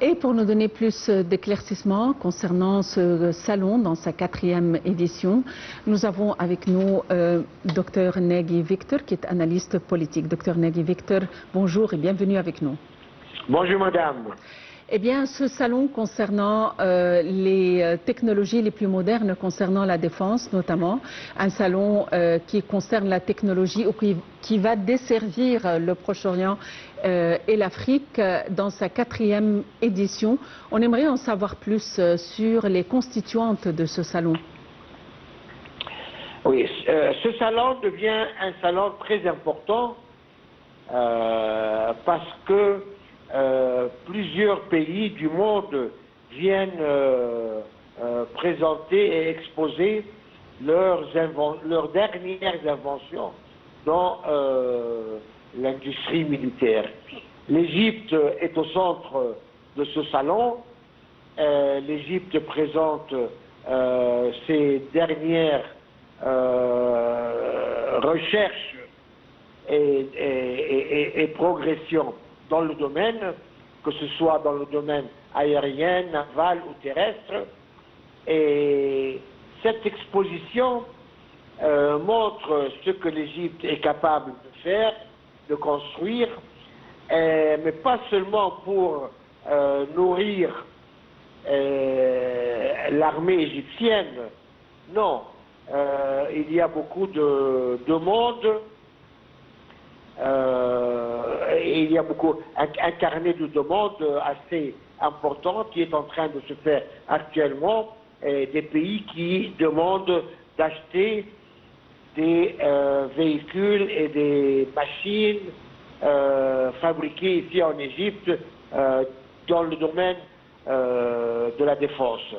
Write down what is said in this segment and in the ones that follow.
Et pour nous donner plus d'éclaircissements concernant ce salon dans sa 4e édition, nous avons avec nous Dr Nagui Victor, qui est analyste politique. Dr Nagui Victor, bonjour et bienvenue avec nous. Bonjour madame. Eh bien, ce salon concernant les technologies les plus modernes concernant la défense, notamment, un salon qui concerne la technologie ou qui va desservir le Proche-Orient et l'Afrique dans sa 4e édition. On aimerait en savoir plus sur les constituantes de ce salon. Oui, ce salon devient un salon très important parce que plusieurs pays du monde viennent présenter et exposer leurs dernières inventions dans l'industrie militaire. L'Égypte est au centre de ce salon. L'Égypte présente ses dernières recherches et progressions dans le domaine, que ce soit dans le domaine aérien, naval ou terrestre. Et cette exposition montre ce que l'Égypte est capable de faire, de construire, mais pas seulement pour nourrir l'armée égyptienne. Non, il y a beaucoup de monde. Il y a un carnet de demandes assez important qui est en train de se faire actuellement, des pays qui demandent d'acheter des véhicules et des machines fabriquées ici en Égypte dans le domaine de la défense.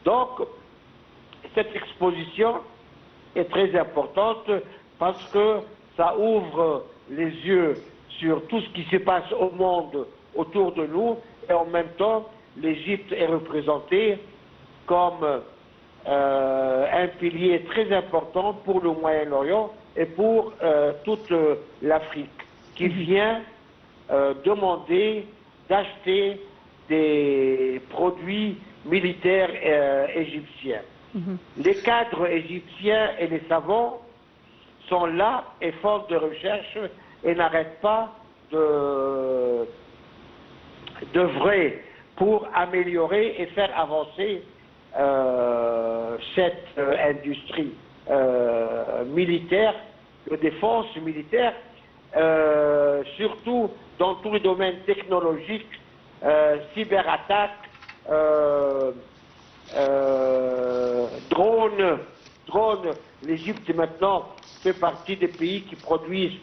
Donc, cette exposition est très importante parce que ça ouvre les yeux sur tout ce qui se passe au monde autour de nous, et en même temps, l'Égypte est représentée comme un pilier très important pour le Moyen-Orient et pour toute l'Afrique, qui vient demander d'acheter des produits militaires égyptiens. Les cadres égyptiens et les savants sont là et force de recherche et n'arrêtent pas d'œuvrer pour améliorer et faire avancer cette industrie militaire, de défense militaire, surtout dans tous les domaines technologiques, cyberattaques, drones. L'Égypte maintenant fait partie des pays qui produisent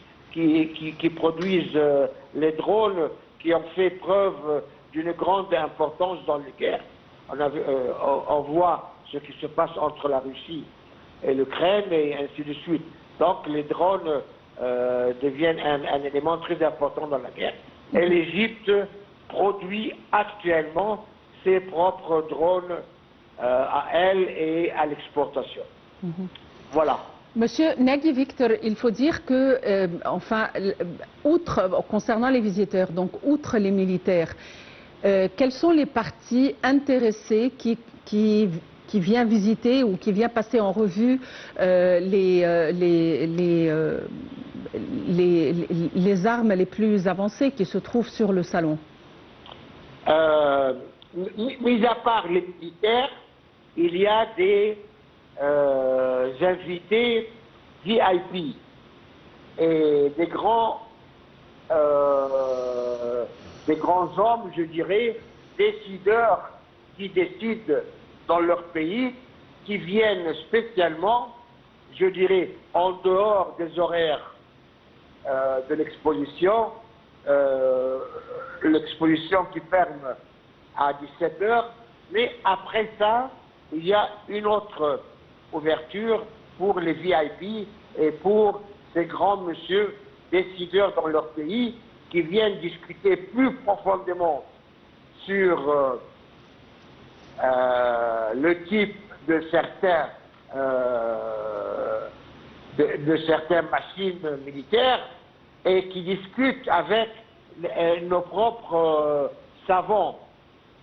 les drones, qui ont fait preuve d'une grande importance dans les guerres. On voit ce qui se passe entre la Russie et l'Ukraine et ainsi de suite. Donc les drones deviennent un élément très important dans la guerre. Et l'Égypte produit actuellement ses propres drones à elle et à l'exportation. Voilà. Monsieur Nagui Victor, il faut dire que, concernant les visiteurs, donc outre les militaires, quelles sont les parties intéressées qui vient visiter ou qui vient passer en revue les armes les plus avancées qui se trouvent sur le salon? Mis à part les militaires, il y a des invités VIP et des grands hommes, je dirais, décideurs qui décident dans leur pays, qui viennent spécialement, je dirais, en dehors des horaires de l'exposition, l'exposition qui ferme à 17h, mais après ça, il y a une autre ouverture pour les VIP et pour ces grands messieurs décideurs dans leur pays qui viennent discuter plus profondément sur le type de certaines machines militaires et qui discutent avec nos propres savants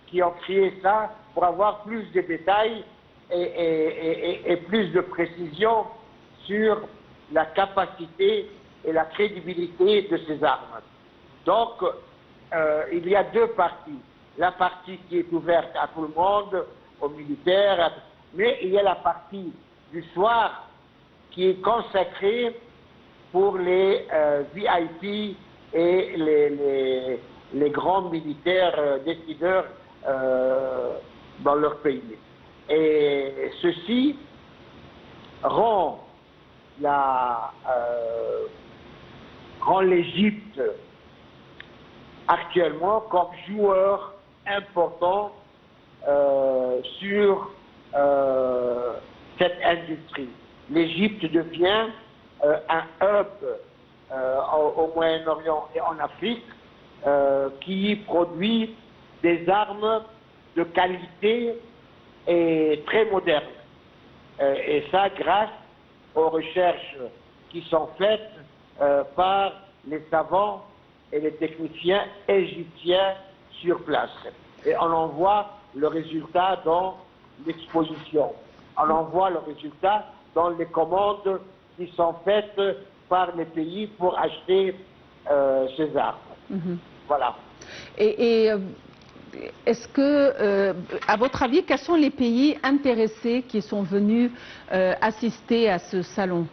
qui ont créé ça pour avoir plus de détails et plus de précision sur la capacité et la crédibilité de ces armes. Donc, il y a deux parties. La partie qui est ouverte à tout le monde, aux militaires, mais il y a la partie du soir qui est consacrée pour les VIP et les grands militaires décideurs dans leur pays. Et ceci rend l'Égypte actuellement comme joueur important sur cette industrie. L'Égypte devient un hub au Moyen-Orient et en Afrique qui produit des armes de qualité et très modernes. Et ça grâce aux recherches qui sont faites par les savants et les techniciens égyptiens sur place. Et on en voit le résultat dans l'exposition. On en voit le résultat dans les commandes qui sont faites par les pays pour acheter ces armes. Voilà. Et est-ce que, à votre avis, quels sont les pays intéressés qui sont venus assister à ce salon?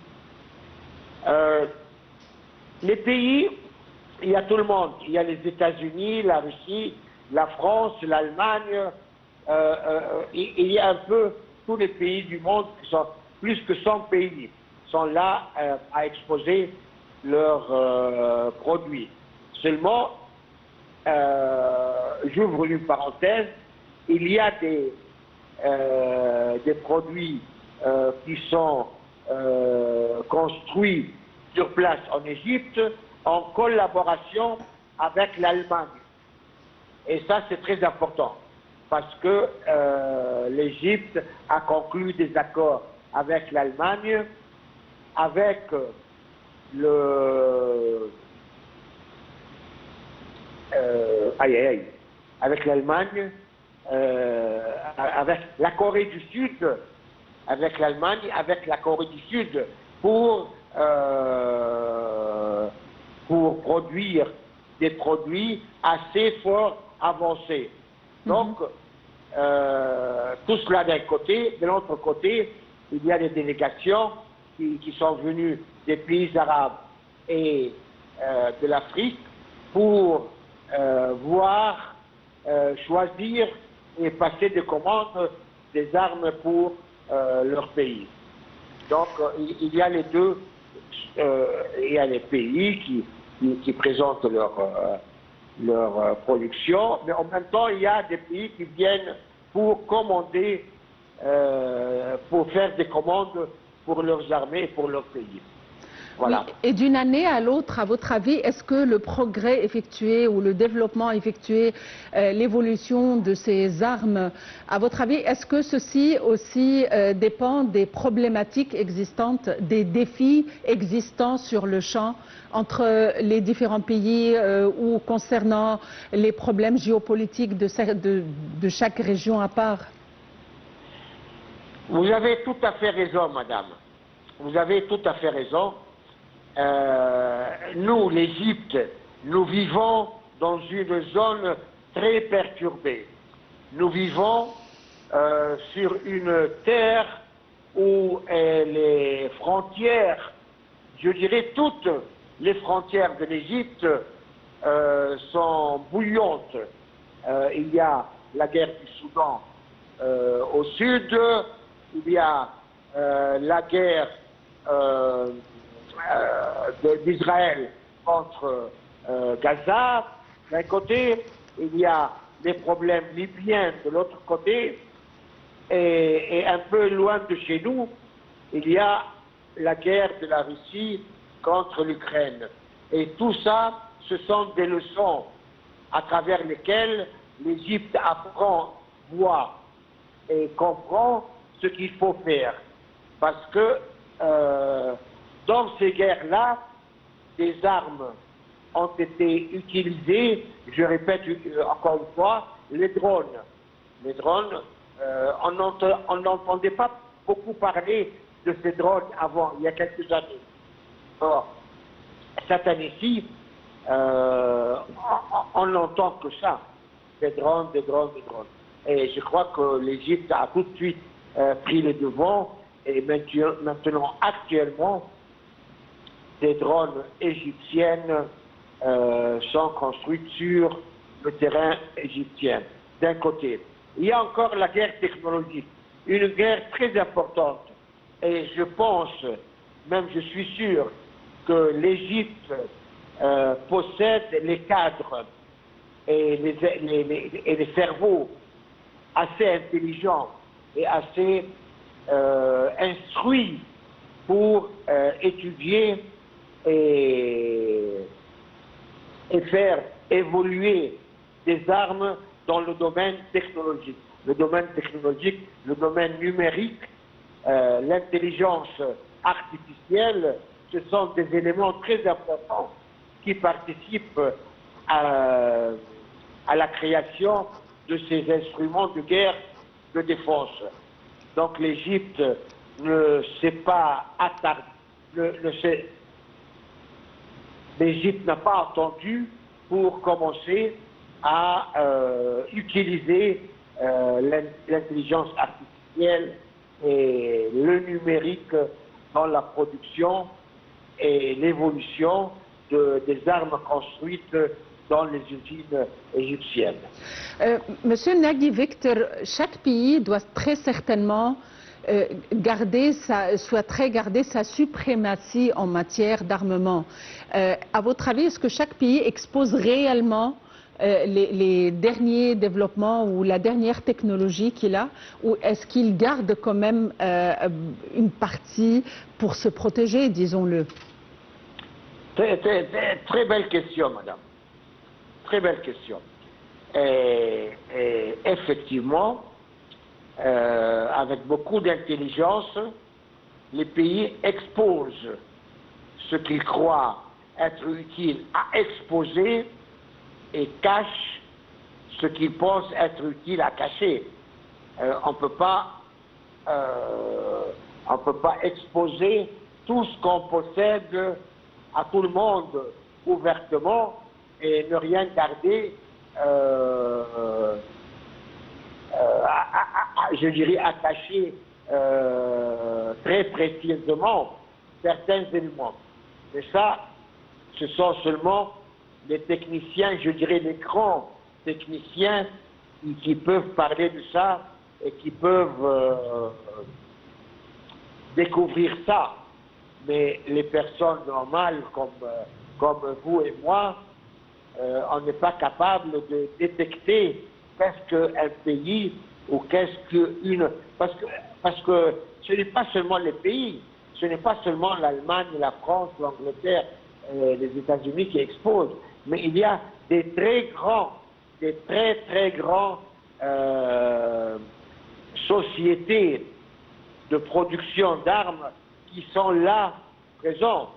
Les pays, il y a tout le monde. Il y a les États-Unis, la Russie, la France, l'Allemagne. Il y a un peu tous les pays du monde qui sont plus que 100 pays sont là à exposer leurs produits. Seulement, j'ouvre une parenthèse, il y a des produits qui sont construits sur place en Égypte en collaboration avec l'Allemagne. Et ça, c'est très important parce que l'Égypte a conclu des accords avec l'Allemagne, avec avec l'Allemagne, avec la Corée du Sud, avec l'Allemagne, avec la Corée du Sud, pour produire des produits assez fort avancés. Donc, tout cela d'un côté. De l'autre côté, il y a des délégations qui sont venues des pays arabes et de l'Afrique pour voir, choisir et passer des commandes des armes pour leur pays. Donc il y a les deux, il y a les pays qui présentent leur production, mais en même temps il y a des pays qui viennent pour commander, pour faire des commandes pour leurs armées et pour leur pays. Voilà. Oui, et d'une année à l'autre, à votre avis, est-ce que le progrès effectué ou le développement effectué, l'évolution de ces armes, à votre avis, est-ce que ceci aussi dépend des problématiques existantes, des défis existants sur le champ entre les différents pays ou concernant les problèmes géopolitiques de chaque région à part? Vous avez tout à fait raison, madame. Vous avez tout à fait raison. Nous, l'Égypte, nous vivons dans une zone très perturbée. Nous vivons sur une terre où les frontières, je dirais toutes les frontières de l'Égypte sont bouillantes. Il y a la guerre du Soudan au sud, il y a la guerre d'Israël contre Gaza d'un côté, il y a des problèmes libyens de l'autre côté, et un peu loin de chez nous, il y a la guerre de la Russie contre l'Ukraine. Et tout ça, ce sont des leçons à travers lesquelles l'Égypte apprend, voit et comprend ce qu'il faut faire. Parce que dans ces guerres-là, des armes ont été utilisées, je répète encore une fois, les drones. Les drones, on n'entendait pas beaucoup parler de ces drones avant, il y a quelques années. Or, cette année-ci, on n'entend que ça, des drones, des drones, des drones. Et je crois que l'Égypte a tout de suite pris les devants, et maintenant, actuellement, des drones égyptiennes sont construites sur le terrain égyptien, d'un côté. Il y a encore la guerre technologique, une guerre très importante. Et je pense, même je suis sûr, que l'Égypte possède les cadres et les cerveaux assez intelligents et assez instruits pour étudier et faire évoluer des armes dans le domaine technologique. Le domaine technologique, le domaine numérique, l'intelligence artificielle, ce sont des éléments très importants qui participent à la création de ces instruments de guerre de défense. Donc l'Égypte ne s'est pas attardée, l'Égypte n'a pas attendu pour commencer à utiliser l'intelligence artificielle et le numérique dans la production et l'évolution des armes construites dans les usines égyptiennes. Monsieur Nagui Victor, chaque pays doit très certainement souhaiterait garder sa suprématie en matière d'armement. À votre avis, est-ce que chaque pays expose réellement les derniers développements ou la dernière technologie qu'il a, ou est-ce qu'il garde quand même une partie pour se protéger, disons-le? Très belle question, madame. Très belle question. Et effectivement, avec beaucoup d'intelligence, les pays exposent ce qu'ils croient être utile à exposer et cachent ce qu'ils pensent être utile à cacher. On ne peut pas exposer tout ce qu'on possède à tout le monde ouvertement et ne rien garder, je dirais, à cacher très précisément certains éléments. Mais ça, ce sont seulement les techniciens, je dirais les grands techniciens qui peuvent parler de ça et qui peuvent découvrir ça. Mais les personnes normales comme vous et moi, on n'est pas capable de détecter qu'est-ce qu'un pays ou qu'est-ce qu'une... Parce que ce n'est pas seulement les pays, ce n'est pas seulement l'Allemagne, la France, l'Angleterre, les États-Unis qui exposent, mais il y a des très grands sociétés de production d'armes qui sont là présents.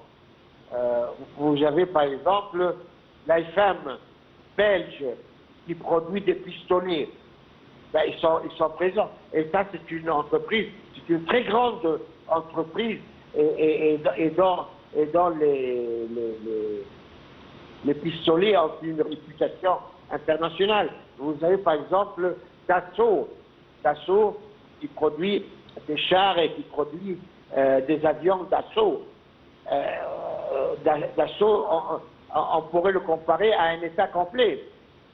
Vous avez par exemple l'AFM belge qui produit des pistolets. Ben, ils sont présents. Et ça, c'est une entreprise, c'est une très grande entreprise. Et dans les pistolets ont une réputation internationale. Vous avez par exemple Dassault qui produit des chars et qui produit des avions d'assaut. Dassault, on pourrait le comparer à un État complet.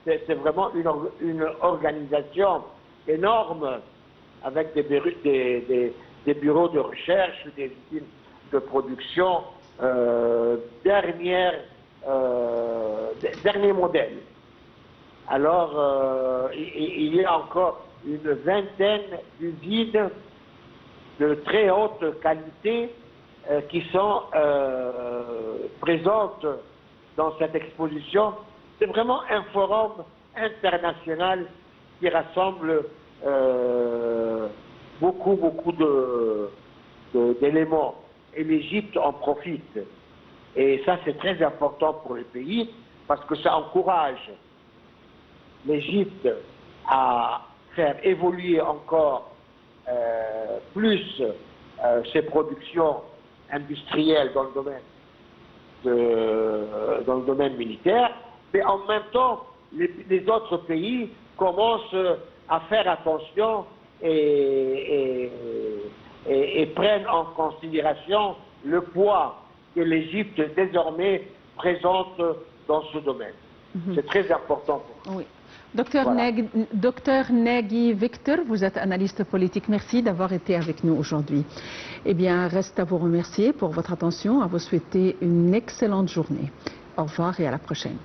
C'est vraiment une organisation énorme avec des bureaux de recherche, des usines de production dernier modèle. Alors, il y a encore une vingtaine d'usines de très haute qualité qui sont présentes dans cette exposition. C'est vraiment un forum international qui rassemble beaucoup d'éléments. Et l'Égypte en profite. Et ça, c'est très important pour les pays parce que ça encourage l'Égypte à faire évoluer encore plus ses productions industrielles dans le domaine militaire, mais en même temps, les autres pays commencent à faire attention et prennent en considération le poids que l'Égypte désormais présente dans ce domaine. C'est très important pour nous. Oui. Docteur Nagui Victor, vous êtes analyste politique. Merci d'avoir été avec nous aujourd'hui. Eh bien, reste à vous remercier pour votre attention, à vous souhaiter une excellente journée. Au revoir et à la prochaine.